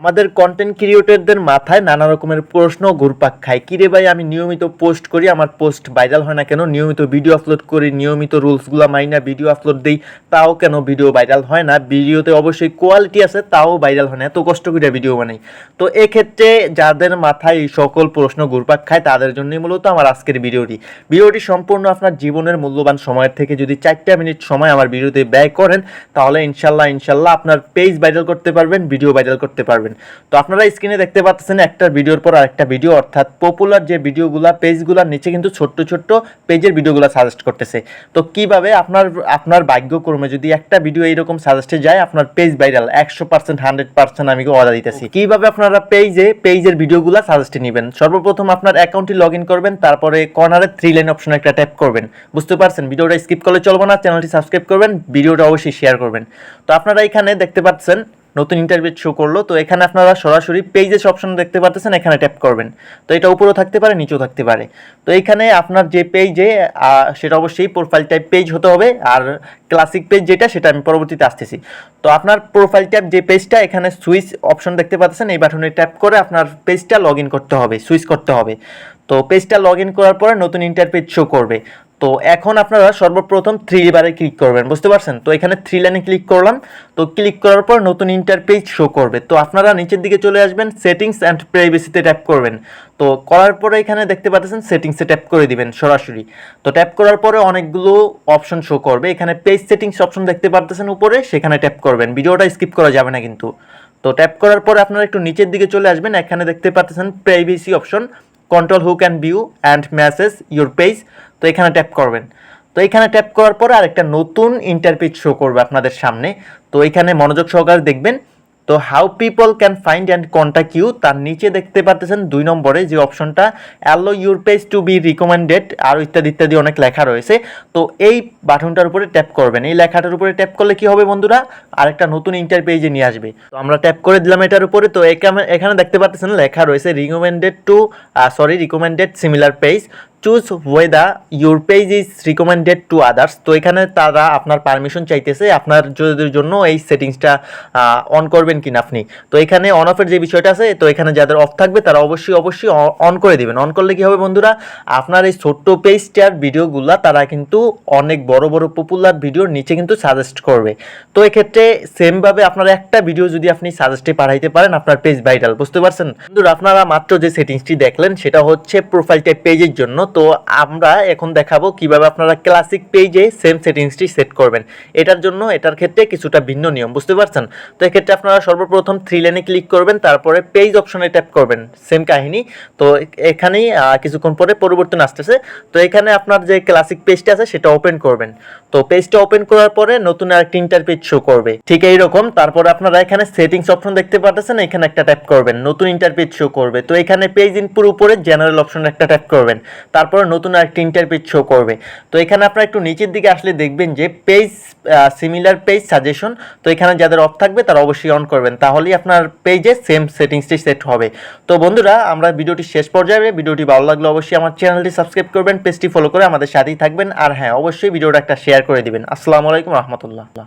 আমাদের কন্টেন্ট ক্রিয়েটরদের মাথায় নানা রকমের প্রশ্ন ঘুরপাক খায়, কিরে ভাই আমি নিয়মিত পোস্ট করি, আমার পোস্ট ভাইরাল হয় না কেন? নিয়মিত ভিডিও আপলোড করি, নিয়মিত রুলসগুলো মাইনা ভিডিও আপলোড দিই, তাও কেন ভিডিও ভাইরাল হয় না? ভিডিওতে অবশ্যই কোয়ালিটি আছে, তাও ভাইরাল হয় না, এত কষ্ট করে ভিডিও বানাই। তো এক্ষেত্রে যাদের মাথায় এই সকল প্রশ্ন ঘুরপাক খায় তাদের জন্যই মূলত আমার আজকের ভিডিওটি সম্পূর্ণ আপনার জীবনের মূল্যবান সময়ের থেকে যদি 4টা মিনিট সময় আমার ভিডিওতে ব্যয় করেন, তাহলে ইনশাল্লাহ আপনার পেজ ভাইরাল করতে পারবেন, ভিডিও ভাইরাল করতে পারবেন। তো আপনারা স্ক্রিনে দেখতে পাচ্ছেন একটা ভিডিওর পর আরেকটা ভিডিও, অর্থাৎ পপুলার যে ভিডিওগুলো পেজগুলোর নিচে কিন্তু ছোট্ট ছোট্ট পেজের ভিডিওগুলো সাজেস্ট করতেছে। তো কিভাবে আপনার ভাগ্যক্রমে যদি একটা ভিডিও এইরকম সাজেস্টে যায়, আপনার পেজ ভাইরাল 100% 100% আমি ওয়াদা দিতেছি। কিভাবে আপনারা পেজের ভিডিওগুলো সাজেস্টে নেবেন? সর্বপ্রথম আপনার অ্যাকাউন্টটি লগ ইন করবেন, তারপরে কর্নারে 3 লাইন অপশনে একটা ট্যাপ করবেন। বুঝতে পারছেন? ভিডিওটা স্কিপ করলে চলবে না, চ্যানেলটি সাবস্ক্রাইব করবেন, ভিডিওটা অবশ্যই শেয়ার করবেন। তো আপনারা এখানে দেখতে পাচ্ছেন নতুন ইন্টারভিউ শো করলো। তো এখানে আপনারা সরাসরি পেজেস অপশন দেখতে পাচ্ছেন, এখানে ট্যাপ করবেন। তো এটা উপরেও থাকতে পারে, নিচেও থাকতে পারে। তো এখানে আপনার যে পেজে সেটা অবশ্যই প্রোফাইল টাইপ পেজ হতে হবে, আর ক্লাসিক পেজ যেটা সেটা আমি পরবর্তীতে আসতেছি। তো আপনার প্রোফাইল টাইপ যে পেজটা, এখানে সুইচ অপশন দেখতে পাচ্ছেন, এই বাটনে ট্যাপ করে আপনার পেজটা লগ ইন করতে হবে, সুইচ করতে হবে। তো পেজটা লগ ইন করার পরে নতুন ইন্টারপেজ শো করবে। তো এখন আপনারা সর্বপ্রথম 3 বারে ক্লিক করবেন, বুঝতে পারছেন? তো এখানে 3 লাইনে ক্লিক করলাম। তো ক্লিক করার পর নতুন ইন্টারপেজ শো করবে। তো আপনারা নিচের দিকে চলে আসবেন, সেটিংস অ্যান্ড প্রাইভেসিতে ট্যাপ করবেন। তো করার পরে এখানে দেখতে পাচ্ছেন সেটিংসে ট্যাপ করে দিবেন সরাসরি। তো ট্যাপ করার পরে অনেকগুলো অপশন শো করবে, এখানে পেজ সেটিংস অপশন দেখতে পাচ্ছেন উপরে, সেখানে ট্যাপ করবেন। ভিডিওটা স্কিপ করা যাবে না কিন্তু। তো ট্যাপ করার পরে আপনারা একটু নিচের দিকে চলে আসবেন, এখানে দেখতে পাচ্ছেন privacy option, control who can view and message your page. তো এখানে ট্যাপ করবেন। তো এখানে ট্যাপ করার পরে আরেকটা নতুন ইন্টারপেজ শো করবে আপনাদের সামনে। তো এখানে মনোযোগ সহকারে দেখবেন। তো how people can find and contact you, তার নিচে দেখতে পাচ্ছেন 2 নম্বরে যে অপশনটা, allow your page to be recommended, আরও ইত্যাদি ইত্যাদি অনেক লেখা রয়েছে। তো এই বাটনটার উপরে ট্যাপ করবেন। এই লেখাটার উপরে ট্যাপ করলে কি হবে বন্ধুরা? আরেকটা নতুন ইন্টারপেজে নিয়ে আসবে। তো আমরা ট্যাপ করে দিলাম এটার উপরে। তো এখানে দেখতে পাচ্ছেন লেখা রয়েছে recommended similar page, choose weather your page is recommended to others. তো এখানে তারা আপনার পারমিশন চাইতেছে আপনার জন্য এই সেটিংসটা অন করবেন কিনা আপনি। তো এখানে অন অফের যে বিষয়টা আছে, তো এখানে যাদের অফ থাকবে তারা অবশ্যই অন করে দিবেন। অন করলে কি হবে বন্ধুরা? আপনার এই ছোট্ট পেজটার ভিডিওগুলা তারা কিন্তু অনেক বড় বড় পপুলার ভিডিওর নিচে কিন্তু সাজেস্ট করবে। তো এক্ষেত্রে সেমভাবে আপনার একটা ভিডিও যদি আপনি সাজেস্টে পাঠাইতে পারেন, আপনার পেজ ভাইরাল। বুঝতে পারছেন বন্ধুরা? আপনারা মাত্র যে সেটিংসটি দেখলেন সেটা হচ্ছে প্রোফাইল টাইপ পেজের জন্য। তো আমরা এখন দেখাবো কিভাবে আপনারা ক্লাসিক পেজে সেম সেটিংসটি সেট করবেন। এটার ক্ষেত্রে কিছুটা ভিন্ন নিয়ম, বুঝতে পারছেন? তো এক্ষেত্রে আপনারা সর্বপ্রথম 3 লাইনে ক্লিক করবেন, তারপরে পেজ অপশনে ট্যাপ করবেন, সেম কাহিনী। তো এখানেই কিছুক্ষণ পরে পরিবর্তন আসতেছে। তো এখানে আপনার যে ক্লাসিক পেজটা আছে সেটা ওপেন করবেন। তো পেজটা ওপেন করার পরে নতুন আরেকটি ইন্টারপেজ শো করবে, ঠিক এইরকম। তারপরে আপনারা এখানে সেটিংস অপশন দেখতে পাচ্ছেন, এখানে একটা ট্যাপ করবেন, নতুন ইন্টারপেজ শো করবে। তো এখানে পেজ ইনপুর উপরে জেনারেল অপশনে একটা ট্যাপ করবেন, তারপরে নতুন আরেকটি ইন্টারপেজ শো করবে। তো এখানে আপনারা একটু নিচের দিকে আসলে দেখবেন যে পেজ সিমিলার পেজ সাজেশন। তো এখানে যাদের অফ থাকবে তারা অবশ্যই অন করবেন, তাহলেই আপনার পেজে সেম সেটিংসটি সেট হবে। তো বন্ধুরা, আমরা ভিডিওটি শেষ পর্যায়ে, ভিডিওটি ভালো লাগলে অবশ্যই আমার চ্যানেলটি সাবস্ক্রাইব করবেন, পেজটি ফলো করে আমাদের সাথেই থাকবেন। আর হ্যাঁ, অবশ্যই ভিডিওটা একটা শেয়ার করে দিবেন। আসসালামু আলাইকুম রহমতুল্লাহ।